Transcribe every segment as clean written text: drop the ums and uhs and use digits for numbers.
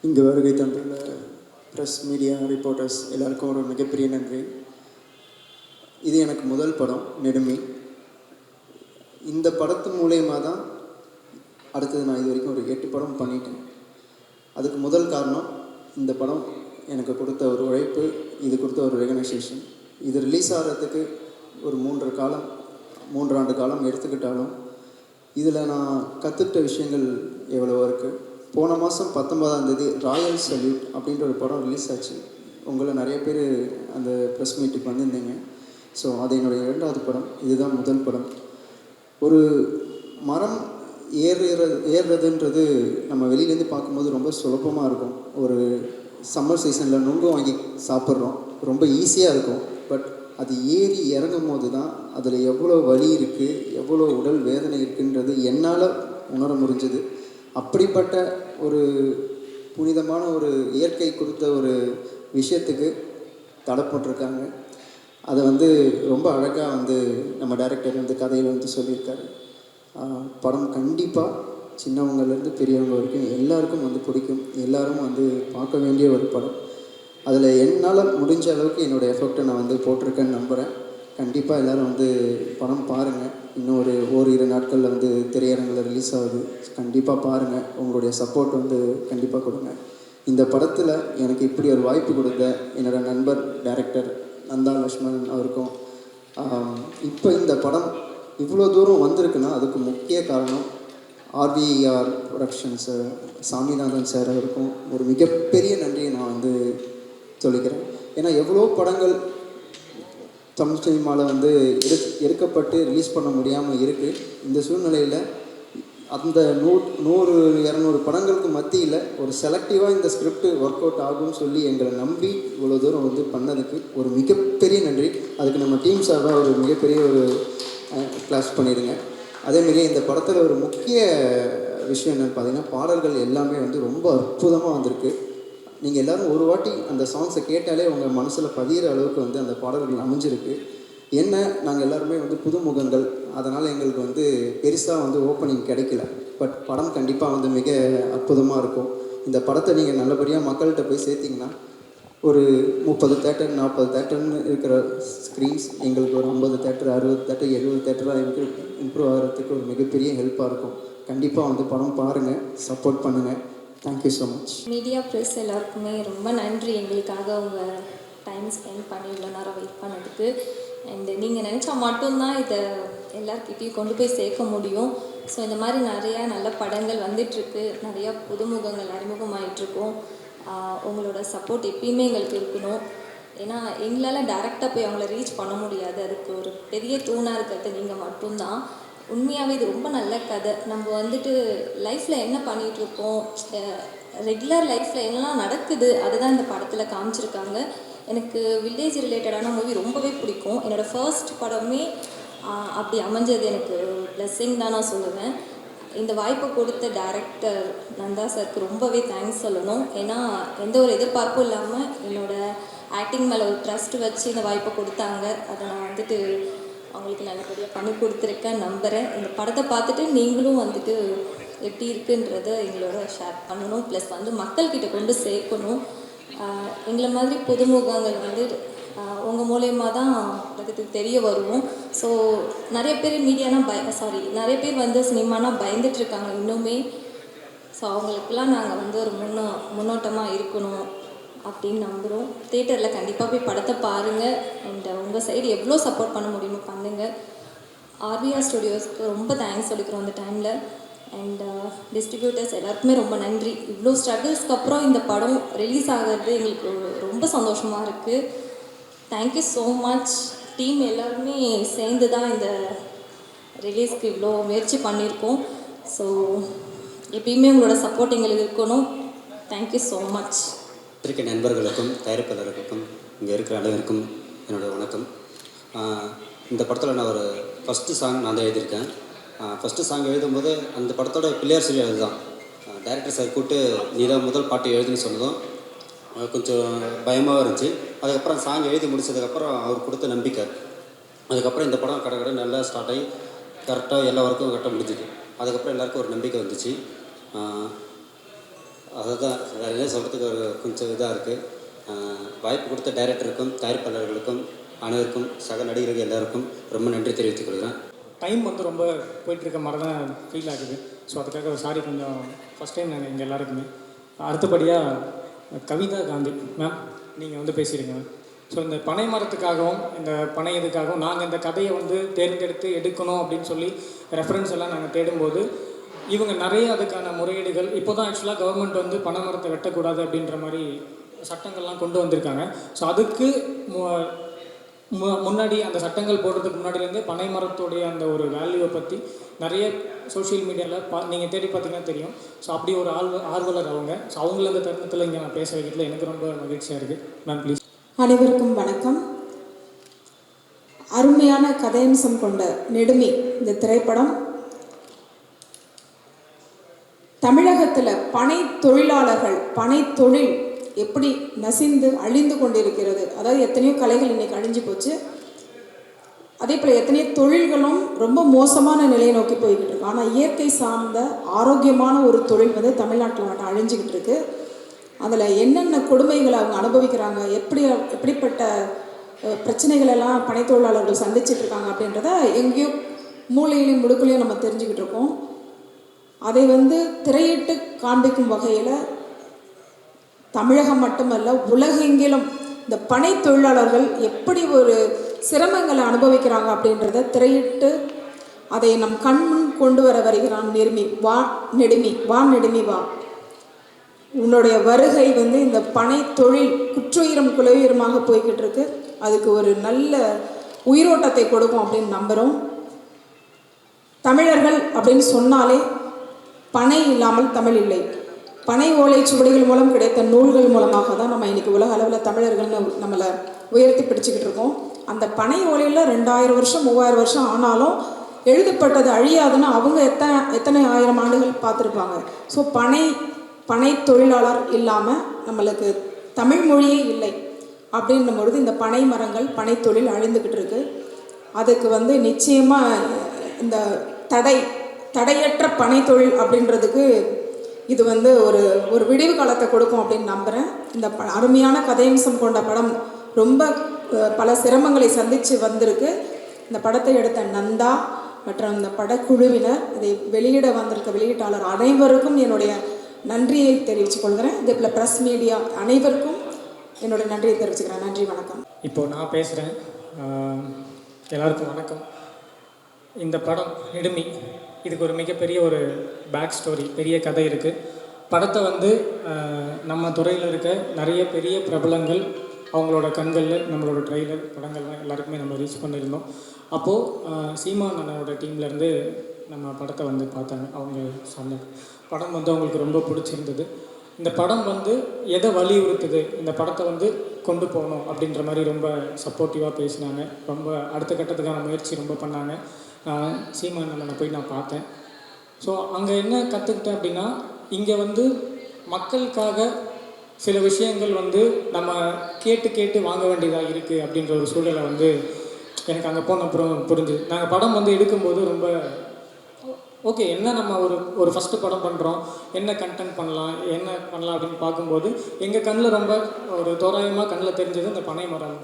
இங்கே வருகை தந்துள்ள ப்ரெஸ் மீடியா ரிப்போர்ட்டர்ஸ் எல்லாருக்கும் ஒரு மிகப்பெரிய நன்றி. இது எனக்கு முதல் படம் நெடுமை. இந்த படத்து மூலயமா தான் அடுத்தது நான் இது வரைக்கும் ஒரு 8 படம் பண்ணிட்டேன். அதுக்கு முதல் காரணம் இந்த படம் எனக்கு கொடுத்த ஒரு உழைப்பு, இது கொடுத்த ஒரு ரெகனைசேஷன். இது ரிலீஸ் ஆகிறதுக்கு ஒரு 3 ஆண்டு காலம் எடுத்துக்கிட்டாலும் இதில் நான் கற்றுக்கிட்ட விஷயங்கள் எவ்வளவோ இருக்குது. போன மாதம் 19ஆம் தேதி ராயல் சல்யூட் அப்படின்ற ஒரு படம் ரிலீஸ் ஆச்சு. உங்களை நிறைய பேர் அந்த ப்ரெஸ் மீட்டுக்கு வந்திருந்தீங்க. ஸோ அது என்னுடைய 2வது படம். இதுதான் முதல் படம். ஒரு மரம் ஏறுறதுன்றது நம்ம வெளியிலேருந்து பார்க்கும்போது ரொம்ப சுலபமாக இருக்கும். ஒரு சம்மர் சீசனில் நுங்கு வாங்கி சாப்பிட்றோம், ரொம்ப ஈஸியாக இருக்கும். பட் அது ஏறி இறங்கும் போது தான் அதில் எவ்வளோ வலி இருக்குது, எவ்வளோ உடல் வேதனை இருக்குன்றது என்னால் உணர முடிஞ்சது. அப்படிப்பட்ட ஒரு புனிதமான ஒரு இயற்கை கொடுத்த ஒரு விஷயத்துக்கு தடை போட்டிருக்காங்க. அதை ரொம்ப அழகாக நம்ம டைரக்டர் கதையில் சொல்லியிருக்காரு. படம் கண்டிப்பாக சின்னவங்கலேருந்து பெரியவங்க வரைக்கும் எல்லாருக்கும் பிடிக்கும். எல்லோரும் பார்க்க வேண்டிய ஒரு படம். அதில் என்னால் முடிஞ்ச அளவுக்கு என்னோடய எஃபெக்டை நான் போட்டிருக்கேன்னு நம்புகிறேன். கண்டிப்பாக எல்லோரும் படம் பாருங்கள். இன்னும் ஒரு ஓரிரு நாட்களில் திரையரங்கில் ரிலீஸ் ஆகுது. கண்டிப்பாக பாருங்கள். உங்களுடைய சப்போர்ட் கண்டிப்பாக கொடுங்க. இந்த படத்தில் எனக்கு இப்படி ஒரு வாய்ப்பு கொடுத்த என்னோடய நண்பர் டைரக்டர் நந்தா லக்ஷ்மணன் அவருக்கும், இப்போ இந்த படம் இவ்வளோ தூரம் வந்திருக்குன்னா அதுக்கு முக்கிய காரணம் ஆர்விஆர் ப்ரொடக்ஷன்ஸு சாமிநாதன் சார் அவருக்கும் ஒரு மிகப்பெரிய நன்றியை நான் சொல்லிக்கிறேன். ஏன்னா எவ்வளோ படங்கள் தமிழ் சினிமாவில் எடுக்கப்பட்டு ரிலீஸ் பண்ண முடியாமல் இருக்குது. இந்த சூழ்நிலையில் அந்த 100-200 படங்களுக்கு மத்தியில் ஒரு செலக்டிவாக இந்த ஸ்கிரிப்ட் ஒர்க் அவுட் ஆகும்னு சொல்லி எங்களை நம்பி இவ்வளோ தூரம் பண்ணதுக்கு ஒரு மிகப்பெரிய நன்றி. அதுக்கு நம்ம டீம் சார்பாக ஒரு மிகப்பெரிய ஒரு கிளாஸ் பண்ணிடுங்க. அதேமாரி இந்த படத்தில் ஒரு முக்கிய விஷயம் என்னென்னு பார்த்தீங்கன்னா, பாடல்கள் எல்லாமே ரொம்ப அற்புதமாக வந்திருக்கு. நீங்கள் எல்லோரும் ஒரு வாட்டி அந்த சாங்ஸை கேட்டாலே உங்கள் மனசில் பதிகிற அளவுக்கு அந்த பாடல்கள் அமைஞ்சிருக்கு. என்ன நாங்கள் எல்லாருமே புதுமுகங்கள், அதனால் எங்களுக்கு பெருசாக ஓப்பனிங் கிடைக்கல. பட் படம் கண்டிப்பாக மிக அற்புதமாக இருக்கும். இந்த படத்தை நீங்கள் நல்லபடியாக மக்கள்கிட்ட போய் சேர்த்திங்கன்னா ஒரு 30 தேட்டர் 40 தேட்டர்னு இருக்கிற ஸ்க்ரீன்ஸ் எங்களுக்கு ஒரு 50 தேட்டர் 60 தேட்டர் 70 தேட்டராக இம்ப்ரூவ் ஆகிறதுக்கு ஒரு மிகப்பெரிய ஹெல்ப்பாக இருக்கும். கண்டிப்பாக படம் பாருங்கள், சப்போர்ட் பண்ணுங்கள். Thank you so much. Media press எல்லாருக்குமே ரொம்ப நன்றி. எங்களுக்காக உங்கள் டைம் ஸ்பெண்ட் பண்ணி இவ்வளோ நேரம் வெயிட் பண்ணதுக்கு. அண்டு நீங்கள் நினச்சா மட்டும்தான் இதை எல்லாருக்கிட்டையும் கொண்டு போய் சேர்க்க முடியும். ஸோ இந்த மாதிரி நிறையா நல்ல படங்கள் வந்துட்டுருக்கு, நிறையா புதுமுகங்கள் அறிமுகமாகிட்ருக்கோம். உங்களோட சப்போர்ட் எப்பயுமே எங்களுக்கு இருக்கணும். ஏன்னா எங்களால் டேரெக்டாக போய் அவங்கள ரீச் பண்ண முடியாது. அதுக்கு ஒரு பெரிய தூணாக இருக்கிறது நீங்கள் மட்டும்தான். உண்மையாகவே இது ரொம்ப நல்ல கதை. நம்ம லைஃப்பில் என்ன பண்ணிகிட்ருக்கோம், ரெகுலர் லைஃப்பில் என்னெல்லாம் நடக்குது அதுதான் இந்த படத்தில் காமிச்சிருக்காங்க. எனக்கு வில்லேஜ் ரிலேட்டடான மூவி ரொம்பவே பிடிக்கும். என்னோடய ஃபர்ஸ்ட் படமே அப்படி அமைஞ்சது எனக்கு பிளெஸ்ஸிங் தான் நான் சொல்லுவேன். இந்த வாய்ப்பை கொடுத்த டைரக்டர் நந்தா சாருக்கு ரொம்பவே தேங்க்ஸ் சொல்லணும். ஏன்னா எந்த ஒரு எதிர்பார்ப்பும் இல்லாமல் என்னோடய ஆக்டிங் மேலே ஒரு ட்ரஸ்ட் வச்சு இந்த வாய்ப்பை கொடுத்தாங்க. அதை நான் அவங்களுக்கு நல்லபடியாக பண்ணி கொடுத்துருக்கேன் நம்புகிறேன். இந்த படத்தை பார்த்துட்டு நீங்களும் எப்படி இருக்குன்றதை எங்களோட ஷேர் பண்ணணும். ப்ளஸ் மக்கள்கிட்ட கொண்டு சேர்க்கணும். எங்களை மாதிரி புதுமுகங்கள் உங்கள் மூலயமா தான் உலகத்துக்கு தெரிய வருவோம். ஸோ நிறைய பேர் மீடியானா நிறைய பேர் சினிமானா பயந்துட்டுருக்காங்க இன்னுமே. ஸோ அவங்களுக்கெல்லாம் நாங்கள் ஒரு முன்னோட்டமாக இருக்கணும் அப்படின்னு நம்புகிறோம். தியேட்டரில் கண்டிப்பாக போய் படத்தை பாருங்கள். அண்ட் உங்கள் சைடு எவ்வளோ சப்போர்ட் பண்ண முடியுமோ பண்ணுங்கள். ஆர்விஆர் ஸ்டுடியோஸ்க்கு ரொம்ப தேங்க்ஸ் சொல்லிக்கிறோம் அந்த டைமில். அண்ட் டிஸ்ட்ரிபியூட்டர்ஸ் எல்லாருக்குமே ரொம்ப நன்றி. இவ்வளோ ஸ்ட்ரகிள்ஸ்க்கு அப்புறம் இந்த படம் ரிலீஸ் ஆகிறது எங்களுக்கு ரொம்ப சந்தோஷமாக இருக்குது. Thank you so much. டீம் எல்லாருமே சேர்ந்து தான் இந்த ரிலீஸ்க்கு இவ்வளோ முயற்சி பண்ணியிருக்கோம். ஸோ எப்பயுமே உங்களோட சப்போர்ட் எங்களுக்கு இருக்கணும். Thank you so much. பத்திரிகை நண்பர்களுக்கும் தயாரிப்பாளர்களுக்கும் இங்கே இருக்கிற அனைவருக்கும் என்னோடய வணக்கம். இந்த படத்தில் நான் ஒரு ஃபஸ்ட்டு சாங் நான் தான் எழுதியிருக்கேன். ஃபஸ்ட்டு சாங் எழுதும்போது அந்த படத்தோட பிள்ளையார் சொல்லி அதுதான் டைரக்டர் சார் கூப்பிட்டு நீ தான் முதல் பாட்டு எழுதுன்னு சொன்னதும் கொஞ்சம் பயமாக இருந்துச்சு. அதுக்கப்புறம் சாங் எழுதி முடிச்சதுக்கப்புறம் அவர் கொடுத்த நம்பிக்கை, அதுக்கப்புறம் இந்த படம் கடை நல்லா ஸ்டார்ட் ஆகி கரெக்டாக எல்லா ஒர்க்கும் கரெக்டாக முடிஞ்சுது. அதுக்கப்புறம் எல்லாருக்கும் ஒரு நம்பிக்கை வந்துச்சு. அதுதான் வேறு என்ன சொல்கிறதுக்கு ஒரு கொஞ்சம் இதாக இருக்குது. வாய்ப்பு கொடுத்த டைரக்டருக்கும் தயாரிப்பாளர்களுக்கும் அனைவருக்கும் சக நடிகர்கள் எல்லாருக்கும் ரொம்ப நன்றி தெரிவித்துக் கொள்கிறேன். டைம் வந்து ரொம்ப போயிட்டுருக்க மாதிரி தான் ஃபீல் ஆகுது. ஸோ அதுக்காக சாரி கொஞ்சம் ஃபஸ்ட் டைம் நாங்கள் எங்கள் எல்லாருக்குமே. அடுத்தபடியாக கவிதா காந்தி மேம், நீங்கள் வந்து பேசிடுங்க. ஸோ இந்த பனை மரத்துக்காகவும் இந்த பனை இதுக்காகவும் நாங்கள் இந்த கதையை வந்து தேர்ந்தெடுத்து எடுக்கணும் அப்படின்னு சொல்லி ரெஃபரன்ஸ் எல்லாம் நாங்கள் தேடும்போது இவங்க நிறைய அதுக்கான முறையீடுகள் இப்போ தான் ஆக்சுவலாக கவர்மெண்ட் வந்து பனை மரத்தை வெட்டக்கூடாது அப்படின்ற மாதிரி சட்டங்கள்லாம் கொண்டு வந்திருக்காங்க. ஸோ அதுக்கு முன்னாடி அந்த சட்டங்கள் போடுறதுக்கு முன்னாடிலேருந்தே பனை மரத்துடைய அந்த ஒரு வேல்யூவை பற்றி நிறைய சோஷியல் மீடியாவில் நீங்கள் தேடி பார்த்தீங்கன்னா தெரியும். ஸோ அப்படி ஒரு ஆர்வலர் அவங்க. ஸோ அவங்கள அந்த தருணத்தில் இங்கே நான் பேச வைக்கிறதுல எனக்கு ரொம்ப மகிழ்ச்சியாக இருக்குது. Ma'am please. அனைவருக்கும் வணக்கம். அருமையான கதையம்சம் கொண்ட நெடுமி இந்த திரைப்படம் தமிழகத்தில் பனை தொழிலாளர்கள், பனை தொழில் எப்படி நசிந்து அழிந்து கொண்டிருக்கிறது. அதாவது எத்தனையோ கலைகள் இன்னைக்கு அழிஞ்சு போச்சு. அதே போல் எத்தனையோ தொழில்களும் ரொம்ப மோசமான நிலையை நோக்கி போய்கிட்டு இருக்கு. ஆனால் இயற்கை சார்ந்த ஆரோக்கியமான ஒரு தொழில் வந்து தமிழ்நாட்டில் மட்டும் அழிஞ்சிக்கிட்டு இருக்கு. அதில் என்னென்ன கொடுமைகளை அவங்க அனுபவிக்கிறாங்க, எப்படிப்பட்ட பிரச்சனைகளெல்லாம் பனை தொழிலாளர்கள் சந்திச்சுட்டு இருக்காங்க அப்படின்றத எங்கேயோ மூலையிலையும் முடுக்குலையும் நம்ம தெரிஞ்சுக்கிட்டு இருக்கோம். அதை வந்து திரையிட்டு காண்பிக்கும் வகையில் தமிழகம் மட்டுமல்ல உலகெங்கிலும் இந்த பனை தொழிலாளர்கள் எப்படி ஒரு சிரமங்களை அனுபவிக்கிறாங்க அப்படின்றத திரையிட்டு அதை நம் கண்முன் கொண்டு வர வருகிறான் நெடுமி. வா நெடுமி, வா நெடுமி வா. உன்னுடைய வருகை வந்து இந்த பனை தொழில் குற்றுயிரும் குலவுயிரமாக போய்கிட்டு இருக்கு. அதுக்கு ஒரு நல்ல உயிரோட்டத்தை கொடுக்கும் அப்படின்னு நம்புகிறோம். தமிழர்கள் அப்படின்னு சொன்னாலே பனை இல்லாமல் தமிழ் இல்லை. பனை ஓலை சுவடிகள் மூலம் கிடைத்த நூல்கள் மூலமாக தான் நம்ம இன்றைக்கி உலக அளவில் தமிழர்கள்னு நம்மளை உயர்த்தி பிடிச்சிக்கிட்டு இருக்கோம். அந்த பனை ஓலையில் 2000 வருஷம் 3000 வருஷம் ஆனாலும் எழுதப்பட்டது அழியாதுன்னு அவங்க எத்தனை ஆயிரம் ஆண்டுகள் பார்த்துருப்பாங்க. ஸோ பனை தொழிலாளர் இல்லாமல் நம்மளுக்கு தமிழ் மொழியே இல்லை அப்படின்ற பொழுது இந்த பனை மரங்கள் பனை தொழில் அழிந்துக்கிட்டு இருக்கு. அதுக்கு வந்து நிச்சயமாக இந்த தடையற்ற பனை தொழில் அப்படின்றதுக்கு இது வந்து ஒரு விடிவு காலத்தை கொடுக்கும் அப்படின்னு நம்புகிறேன். இந்த அருமையான கதையம்சம் கொண்ட படம் ரொம்ப பல சிரமங்களை சந்தித்து வந்திருக்கு. இந்த படத்தை எடுத்த நந்தா மற்றும் இந்த படக்குழுவினர், இதை வெளியிட வந்திருக்க வெளியீட்டாளர் அனைவருக்கும் என்னுடைய நன்றியை தெரிவித்துக் கொள்கிறேன். இதே போல் ப்ரெஸ் மீடியா அனைவருக்கும் என்னுடைய நன்றியை தெரிவிச்சுக்கிறேன். நன்றி, வணக்கம். இப்போது நான் பேசுகிறேன். எல்லாருக்கும் வணக்கம். இந்த படம் நெடுமி, இதுக்கு ஒரு மிகப்பெரிய ஒரு பேக் ஸ்டோரி, பெரிய கதை இருக்குது. படத்தை வந்து நம்ம துறையில் இருக்க நிறைய பெரிய பிரபலங்கள் அவங்களோட கண்களில் நம்மளோட ட்ரெய்லர் படங்கள்லாம் எல்லாருக்குமே நம்ம ரீச் பண்ணியிருந்தோம். அப்போது சீமான் அண்ணனோட டீம்லேருந்து நம்ம படத்தை வந்து பார்த்தாங்க. அவங்க சொன்னாங்க படம் வந்து அவங்களுக்கு ரொம்ப பிடிச்சிருந்தது. இந்த படம் வந்து எதை வலியுறுத்துது, இந்த படத்தை வந்து கொண்டு போகணும் அப்படின்ற மாதிரி ரொம்ப சப்போர்ட்டிவாக பேசினாங்க. ரொம்ப அடுத்த கட்டத்துக்கான முயற்சி ரொம்ப பண்ணாங்க. சீமான் அண்ணனை போய் நான் பார்த்தேன். ஸோ அங்கே என்ன கற்றுக்கிட்டேன் அப்படின்னா, இங்கே வந்து மக்களுக்காக சில விஷயங்கள் வந்து நம்ம கேட்டு வாங்க வேண்டியதாக இருக்குது அப்படின்ற ஒரு சூழலை வந்து எனக்கு அங்கே போன அப்புறம் புரிஞ்சுது. நாங்கள் படம் வந்து எடுக்கும்போது ரொம்ப ஓகே, என்ன நம்ம ஒரு ஃபஸ்ட்டு படம் பண்ணுறோம், என்ன கண்டென்ட் பண்ணலாம் அப்படின்னு பார்க்கும்போது எங்கள் கண்ணில் ரொம்ப ஒரு தோராயமாக கண்ணில் தெரிஞ்சது இந்த பனை மரம்.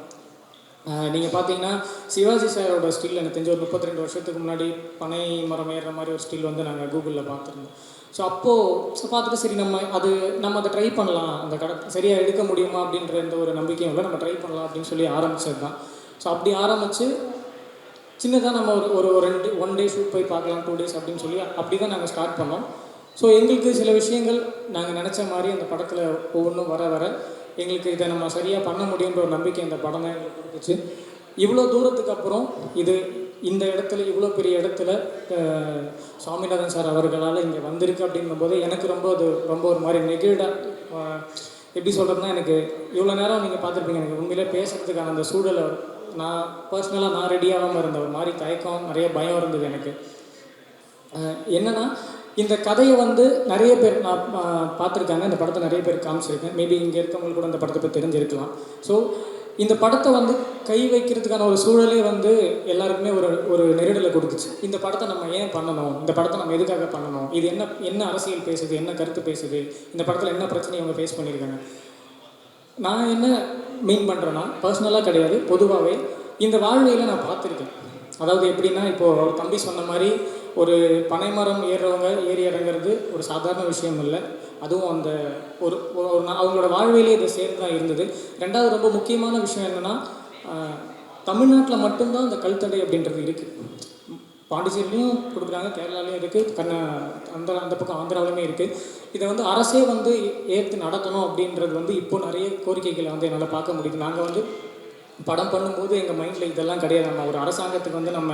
நீங்கள் பார்த்தீங்கன்னா சிவாஜி சாரோட ஸ்டில் எனக்கு தெரிஞ்ச ஒரு 32 வருஷத்துக்கு முன்னாடி பனை மரம் ஏறுற மாதிரி ஒரு ஸ்டில் வந்து நாங்கள் கூகுளில் பார்த்துருந்தோம். ஸோ அப்போது பார்த்துட்டு சரி நம்ம அதை ட்ரை பண்ணலாம், அந்த சரியாக எடுக்க முடியுமா அப்படின்ற எந்த ஒரு நம்பிக்கையும் இல்லை, நம்ம ட்ரை பண்ணலாம் அப்படின்னு சொல்லி ஆரம்பித்தது தான். ஸோ அப்படி ஆரம்பித்து சின்னதாக நம்ம ஒரு 1 டே ஷூட் போய் பார்க்கலாம், 2 days அப்படின்னு சொல்லி அப்படி தான் நாங்கள் ஸ்டார்ட் பண்ணோம். ஸோ எங்களுக்கு சில விஷயங்கள் நாங்கள் நினச்ச மாதிரி அந்த படத்தில் ஒவ்வொன்றும் வர எங்களுக்கு இதை நம்ம சரியாக பண்ண முடியுன்ற ஒரு நம்பிக்கை இந்த படம் தான் எங்களுக்கு கொடுத்துச்சு. இவ்வளோ தூரத்துக்கு அப்புறம் இந்த இடத்துல இவ்வளோ பெரிய இடத்துல சுவாமிநாதன் சார் அவர்களால் இங்கே வந்திருக்கு அப்படிங்கும்போது எனக்கு ரொம்ப ஒரு மாதிரி நெகிழ்டாக, எப்படி சொல்கிறதுனா, எனக்கு இவ்வளோ நேரம் நீங்கள் பார்த்துருப்பீங்க, எனக்கு உண்மையிலே பேசுகிறதுக்கான அந்த சூழலை நான் பர்சனலாக ரெடியாகாமல் இருந்த ஒரு மாதிரி தயக்கம், நிறைய பயம் இருந்தது எனக்கு. என்னென்னா, இந்த கதையை வந்து நிறைய பேர் நான் பார்த்துருக்காங்க, இந்த படத்தை நிறைய பேர் காமிச்சிருக்கேன். மேபி இங்கே இருக்கவங்களுக்கு கூட இந்த படத்தை பற்றி தெரிஞ்சிருக்கலாம். ஸோ இந்த படத்தை வந்து கை வைக்கிறதுக்கான ஒரு சூழலே வந்து எல்லாருக்குமே ஒரு ஒரு நெருடலை கொடுத்துச்சு. இந்த படத்தை நம்ம ஏன் பண்ணணும், இந்த படத்தை நம்ம எதுக்காக பண்ணணும், இது என்ன என்ன அரசியல் பேசுது, என்ன கருத்து பேசுது, இந்த படத்தில் என்ன பிரச்சனையை அவங்க ஃபேஸ் பண்ணியிருக்காங்க. நான் என்ன மீன் பண்ணுறேன்னா, பர்சனலாக கிடையாது, பொதுவாகவே இந்த வாழ்வையில் நான் பார்த்துருக்கேன். அதாவது எப்படின்னா, இப்போது ஒரு தம்பி சொன்ன மாதிரி ஒரு பனைமரம் ஏறுறவங்க ஏறி இறங்குறது ஒரு சாதாரண விஷயம் இல்லை. அதுவும் அந்த ஒரு அவங்களோட வாழ்விலே இதை சேர்ந்து தான் இருந்தது. ரெண்டாவது ரொம்ப முக்கியமான விஷயம் என்னென்னா, தமிழ்நாட்டில் மட்டும்தான் இந்த கல்தடை அப்படின்றது இருக்குது. பாண்டிச்சேரிலையும் கொடுக்குறாங்க, கேரளாலையும் இருக்குது, அந்த பக்கம் ஆந்திராவிலுமே இருக்குது. இதை வந்து அரசே வந்து ஏற்று நடத்தணும் அப்படின்றது வந்து இப்போ நிறைய கோரிக்கைகளை வந்து என்னால் பார்க்க முடியுது. நாங்கள் வந்து படம் பண்ணும்போது எங்கள் மைண்டில் இதெல்லாம் கிடையாது. நம்ம ஒரு அரசாங்கத்துக்கு வந்து நம்ம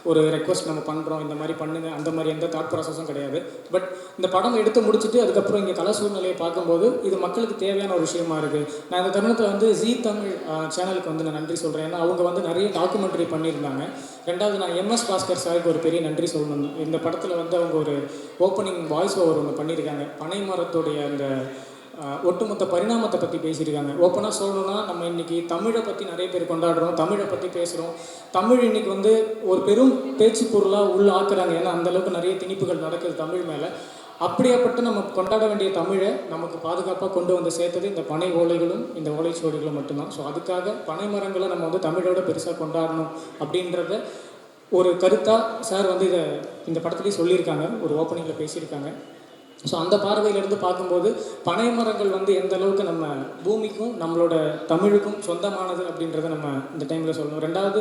ஒரு ரெக்வஸ்ட் நம்ம பண்ணுறோம், இந்த மாதிரி பண்ணுங்க, அந்த மாதிரி எந்த தாட் ப்ராசஸும் கிடையாது. பட் இந்த படம் எடுத்து முடிச்சுட்டு அதுக்கப்புறம் இங்கே கலை சூழ்நிலையை பார்க்கும்போது இது மக்களுக்கு தேவையான ஒரு விஷயமா இருக்குது. நான் இந்த தருணத்தில் வந்து ஜீ தமிழ் சேனலுக்கு வந்து நான் நன்றி சொல்கிறேன். ஏன்னா அவங்க வந்து நிறைய டாக்குமெண்ட்ரி பண்ணியிருந்தாங்க. ரெண்டாவது நான் எம்எஸ் பாஸ்கர் சாருக்கு ஒரு பெரிய நன்றி சொல்லணும். இந்த படத்தில் வந்து அவங்க ஒரு ஓப்பனிங் வாய்ஸ் ஓவர் ஒன்று பண்ணியிருக்காங்க. பனை மரத்துடைய அந்த ஒட்டுமொத்த பரிணாமத்தை பற்றி பேசியிருக்காங்க. ஓப்பனாக சொல்லணும்னா, நம்ம இன்றைக்கி தமிழை பற்றி நிறைய பேர் கொண்டாடுறோம், தமிழை பற்றி பேசுகிறோம். தமிழ் இன்றைக்கி வந்து ஒரு பெரும் பேச்சு பொருளாக உள்ள ஆக்குறாங்க. ஏன்னா அந்தளவுக்கு நிறைய திணிப்புகள் நடக்குது தமிழ் மேலே. அப்படியாப்பட்டு நம்ம கொண்டாட வேண்டிய தமிழை நமக்கு பாதுகாப்பாக கொண்டு வந்து சேர்த்தது இந்த பனை ஓலைகளும் இந்த ஓலைச்சுவடிகளும் மட்டும்தான். ஸோ அதுக்காக பனை மரங்களை நம்ம வந்து தமிழோட பெருசாக கொண்டாடணும் அப்படின்றத ஒரு கருத்தாக சார் வந்து இந்த படத்துலேயே சொல்லியிருக்காங்க, ஒரு ஓப்பனிங்கில் பேசியிருக்காங்க. ஸோ அந்த பார்வையிலேருந்து பார்க்கும்போது பனை மரங்கள் வந்து எந்த அளவுக்கு நம்ம பூமிக்கும் நம்மளோட தமிழுக்கும் சொந்தமானது அப்படின்றத நம்ம இந்த டைமில் சொல்லணும். ரெண்டாவது,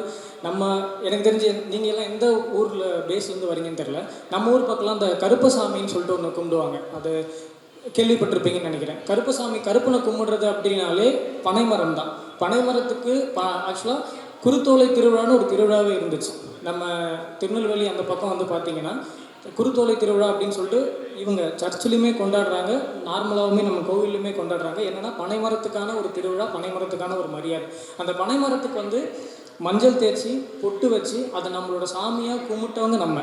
எனக்கு தெரிஞ்சு நீங்கள் எல்லாம் எந்த ஊரில் பேஸ்லேருந்து வரீங்கன்னு தெரில, நம்ம ஊர் பக்கம்லாம் அந்த கருப்பசாமின்னு சொல்லிட்டு ஒன்று கும்பிடுவாங்க. அது கேள்விப்பட்டிருப்பீங்கன்னு நினைக்கிறேன். கருப்பனை கும்பிடுறது அப்படின்னாலே பனைமரம் தான். பனைமரத்துக்கு ஆக்சுவலாக குருத்தோலை திருவிழான்னு ஒரு திருவிழாவே இருந்துச்சு. நம்ம திருநெல்வேலி அந்த பக்கம் வந்து பார்த்திங்கன்னா குருத்தோலை திருவிழா அப்படின்னு சொல்லிட்டு இவங்க சர்ச்சிலையுமே கொண்டாடுறாங்க, நார்மலாகவுமே நம்ம கோவில்லையுமே கொண்டாடுறாங்க. என்னென்னா பனைமரத்துக்கான ஒரு திருவிழா, பனைமரத்துக்கான ஒரு மரியாதை. அந்த பனைமரத்துக்கு வந்து மஞ்சள் தேய்ச்சி பொட்டு வச்சு அதை நம்மளோட சாமியாக கும்பிட்டவங்க நம்ம.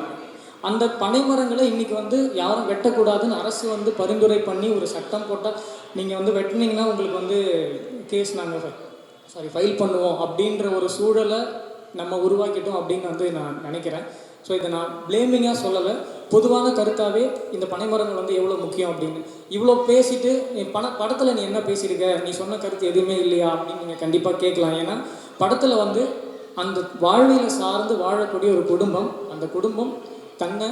அந்த பனைமரங்களை இன்றைக்கி வந்து யாரும் வெட்டக்கூடாதுன்னு அரசு வந்து பரிந்துரை பண்ணி ஒரு சட்டம் போட்டால், நீங்கள் வந்து வெட்டினீங்கன்னா உங்களுக்கு வந்து கேஸ் நாங்கள் ஃபைல் பண்ணுவோம் அப்படின்ற ஒரு சூழலை நம்ம உருவாக்கிட்டோம் அப்படின்னு வந்து நான் நினைக்கிறேன். ஸோ இதை நான் பிளேமிங்காக சொல்லலை, பொதுவான கருத்தாகவே இந்த பனைமரங்கள் வந்து எவ்வளோ முக்கியம் அப்படின்னு. இவ்வளோ பேசிட்டு நீ படத்தில் நீ என்ன பேசியிருக்க, நீ சொன்ன கருத்து எதுவுமே இல்லையா அப்படின்னு நீங்கள் கண்டிப்பாக கேட்கலாம். ஏன்னா படத்தில் வந்து அந்த வாழ்வியலை சார்ந்து வாழக்கூடிய ஒரு குடும்பம், அந்த குடும்பம் தன்னை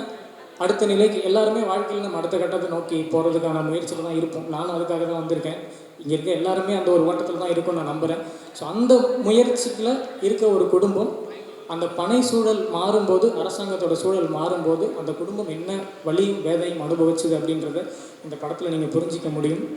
அடுத்த நிலைக்கு எல்லாருமே வாழ்க்கையில் நம்ம அடுத்த கட்டத்தை நோக்கி போகிறதுக்கான முயற்சியில் தான் இருப்போம். நானும் அதுக்காக தான் வந்திருக்கேன். இங்கே இருக்க எல்லாருமே அந்த ஒரு ஓட்டத்தில் தான் இருக்கும்னு நான் நம்புகிறேன். ஸோ அந்த முயற்சியில் இருக்க ஒரு குடும்பம் அந்த பனை சூழல் மாறும்போது, அரசாங்கத்தோட சூழல் மாறும்போது அந்த குடும்பம் என்ன வலியும் வேதையும் அனுபவிச்சுது அப்படின்றத இந்த படத்தில் நீங்கள் புரிஞ்சிக்க முடியும்.